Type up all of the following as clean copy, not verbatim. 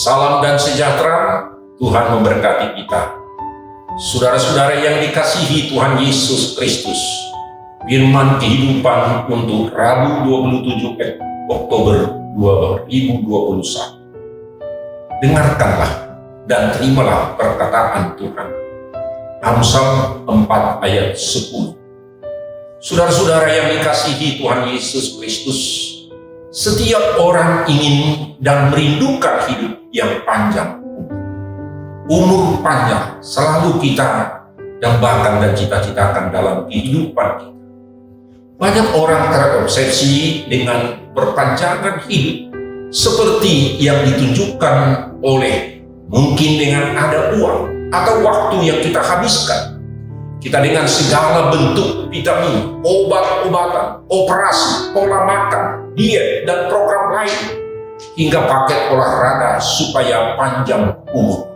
Salam dan sejahtera, Tuhan memberkati kita. Saudara-saudara yang dikasihi Tuhan Yesus Kristus, firman kehidupan untuk Rabu 27 Oktober 2021. Dengarkanlah dan terimalah perkataan Tuhan. Amsal 4 ayat 10. Saudara-saudara yang dikasihi Tuhan Yesus Kristus, setiap orang ingin dan merindukan hidup yang panjang. Umur panjang selalu kita dambakan dan cita-citakan dalam kehidupan kita. Banyak orang terobsesi dengan perpanjangan hidup seperti yang ditunjukkan oleh mungkin dengan ada uang atau waktu yang kita habiskan. Kita dengan segala bentuk vitamin, obat-obatan, operasi, pola makan, diet, dan program lain, hingga paket olahraga supaya panjang umur.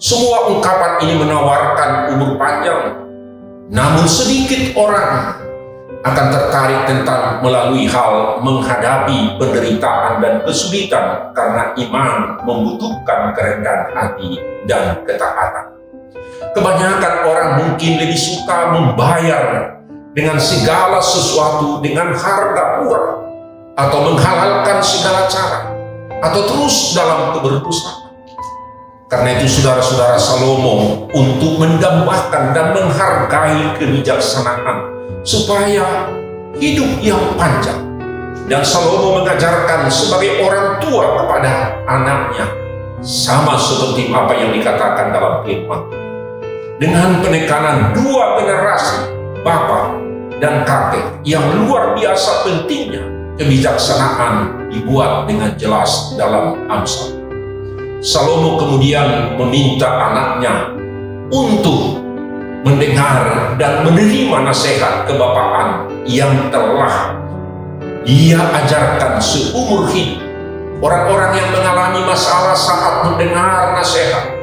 Semua ungkapan ini menawarkan umur panjang, namun sedikit orang akan tertarik tentang melalui hal menghadapi penderitaan dan kesulitan karena iman membutuhkan kerendahan hati dan ketaatan. Kebanyakan orang mungkin lebih suka membayar dengan segala sesuatu dengan harga murah, atau menghalalkan segala cara, atau terus dalam keberduaan. Karena itu saudara-saudara, Salomo untuk mendambakan dan menghargai kebijaksanaan supaya hidup yang panjang. Dan Salomo mengajarkan sebagai orang tua kepada anaknya, sama seperti apa yang dikatakan dalam firman, dengan penekanan dua generasi, bapak dan kakek, yang luar biasa pentingnya kebijaksanaan dibuat dengan jelas dalam Amsal. Salomo kemudian meminta anaknya untuk mendengar dan menerima nasihat kebapaan yang telah dia ajarkan seumur hidup. Orang-orang yang mengalami masalah saat mendengar nasihat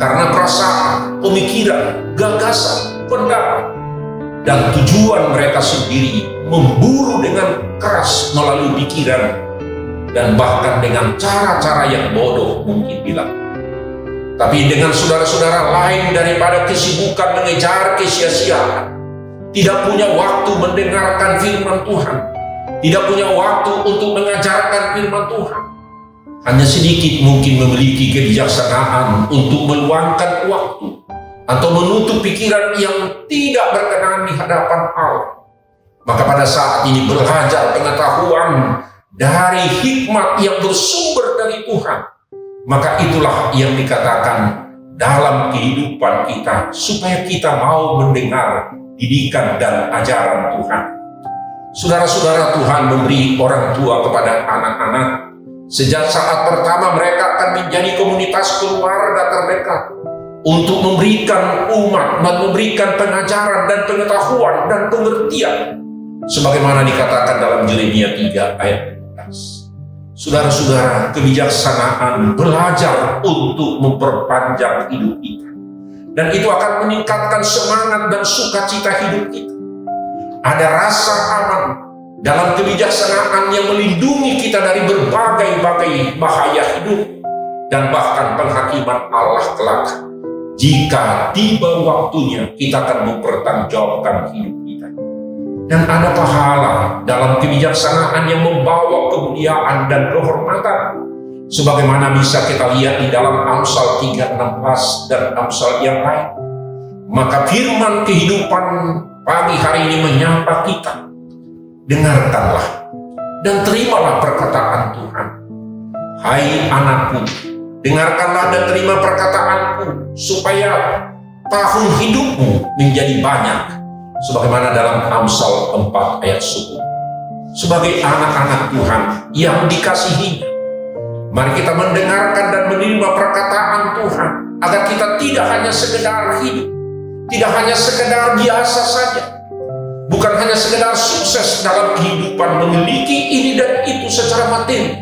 karena perasaan, pemikiran, gagasan, pendapat, dan tujuan mereka sendiri memburu dengan keras melalui pikiran dan bahkan dengan cara-cara yang bodoh mungkin bilang. Tapi dengan saudara-saudara lain daripada kesibukan mengejar kesia-siaan, tidak punya waktu mendengarkan firman Tuhan, tidak punya waktu untuk mengajarkan firman Tuhan, hanya sedikit mungkin memiliki kebijaksanaan untuk meluangkan waktu atau menutup pikiran yang tidak berkenan di hadapan Allah. Maka pada saat ini belajar pengetahuan dari hikmat yang bersumber dari Tuhan, maka itulah yang dikatakan dalam kehidupan kita, supaya kita mau mendengar didikan dan ajaran Tuhan. Saudara-saudara, Tuhan memberi orang tua kepada anak-anak sejak saat pertama mereka akan menjadi komunitas keluarga terdekat, untuk memberikan umat dan memberikan pengajaran dan pengetahuan dan pengertian, sebagaimana dikatakan dalam Yeremia 3 ayat 15. Saudara-saudara, kebijaksanaan belajar untuk memperpanjang hidup kita, dan itu akan meningkatkan semangat dan sukacita hidup kita. Ada rasa aman dalam kebijaksanaan yang melindungi kita dari berbagai-bagai bahaya hidup dan bahkan penghakiman Allah kelak. Jika tiba waktunya, kita akan mempertanggungjawabkan hidup kita. Dan ada pahala dalam kebijaksanaan yang membawa kemuliaan dan kehormatan, sebagaimana bisa kita lihat di dalam Amsal 3:16 dan Amsal yang lain. Maka firman kehidupan pagi hari ini menyapa kita. Dengarkanlah dan terimalah perkataan Tuhan. Hai anakku, dengarkanlah dan terima perkataanku, supaya tahun hidupmu menjadi banyak, sebagaimana dalam Amsal 4 ayat 10. Sebagai anak-anak Tuhan yang dikasihinya, mari kita mendengarkan dan menerima perkataan Tuhan, agar kita tidak hanya sekedar hidup, tidak hanya sekedar biasa saja, bukan hanya sekedar sukses dalam kehidupan, memiliki ini dan itu secara materi,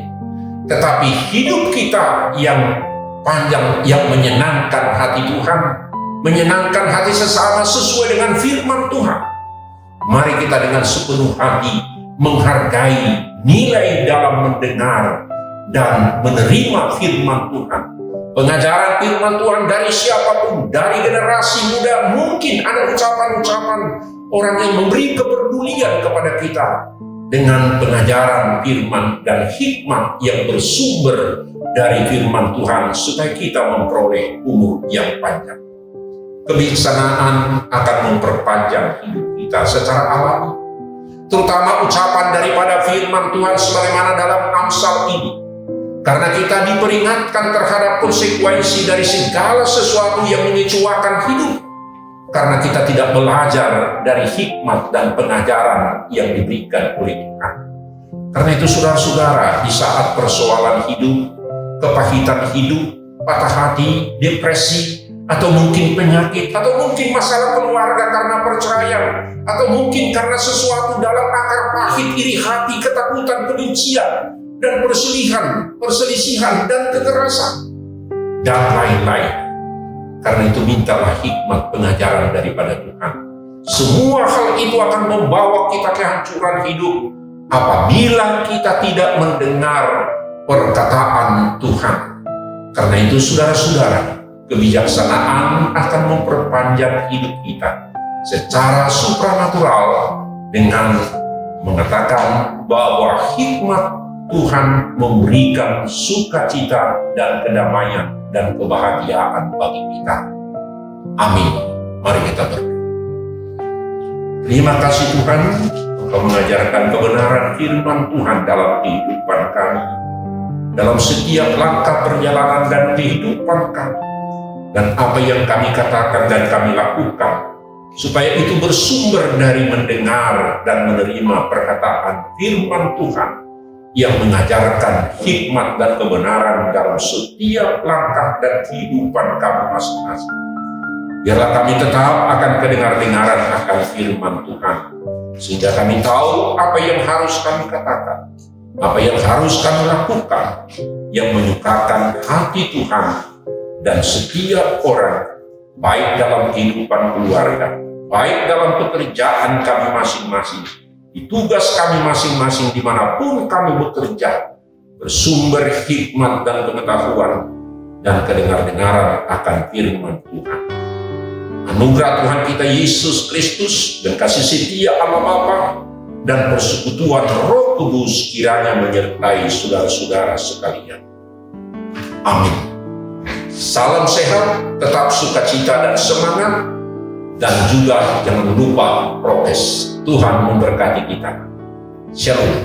tetapi hidup kita yang panjang, yang menyenangkan hati Tuhan, menyenangkan hati sesama sesuai dengan firman Tuhan. Mari kita dengan sepenuh hati menghargai nilai dalam mendengar dan menerima firman Tuhan. Pengajaran firman Tuhan dari siapapun, dari generasi muda, mungkin ada ucapan-ucapan orang yang memberi kepedulian kepada kita dengan pengajaran firman dan hikmat yang bersumber dari firman Tuhan supaya kita memperoleh umur yang panjang. Kebijaksanaan akan memperpanjang hidup kita secara alami, terutama ucapan daripada firman Tuhan sebagaimana dalam Amsal ini. Karena kita diperingatkan terhadap konsekuensi dari segala sesuatu yang mengecuakan hidup, karena kita tidak belajar dari hikmat dan pengajaran yang diberikan oleh Tuhan. Karena itu saudara-saudara, di saat persoalan hidup, kepahitan hidup, patah hati, depresi, atau mungkin penyakit, atau mungkin masalah keluarga karena perceraian, atau mungkin karena sesuatu dalam akar pahit, iri hati, ketakutan, kebencian, dan perselisihan, dan kekerasan, dan lain-lain. Karena itu mintalah hikmat pengajaran daripada Tuhan. Semua hal itu akan membawa kita kehancuran hidup apabila kita tidak mendengar perkataan Tuhan. Karena itu saudara-saudara, kebijaksanaan akan memperpanjang hidup kita secara supranatural dengan mengatakan bahwa hikmat Tuhan memberikan sukacita dan kedamaian dan kebahagiaan bagi kita. Amin. Mari kita berdoa. Terima kasih Tuhan, Engkau mengajarkan kebenaran firman Tuhan dalam kehidupan kami, dalam setiap langkah perjalanan dan kehidupan kami, dan apa yang kami katakan dan kami lakukan, supaya itu bersumber dari mendengar dan menerima perkataan firman Tuhan yang mengajarkan hikmat dan kebenaran dalam setiap langkah dan kehidupan kami masing-masing. Biarlah kami tetap akan kedengar-dengaran akan firman Tuhan, sehingga kami tahu apa yang harus kami katakan, apa yang harus kami lakukan, yang menyukakan hati Tuhan dan setiap orang, baik dalam kehidupan keluarga, baik dalam pekerjaan kami masing-masing, di tugas kami masing-masing dimanapun kami bekerja, bersumber hikmat dan pengetahuan dan kedengar-dengaran akan firman Tuhan. Anugerah Tuhan kita Yesus Kristus dan kasih setia Allah Bapa dan persekutuan Roh Kudus kiranya menyertai saudara-saudara sekalian. Amin. Salam sehat, tetap sukacita dan semangat, dan juga jangan lupa prokes. Tuhan memberkati kita. Shalom.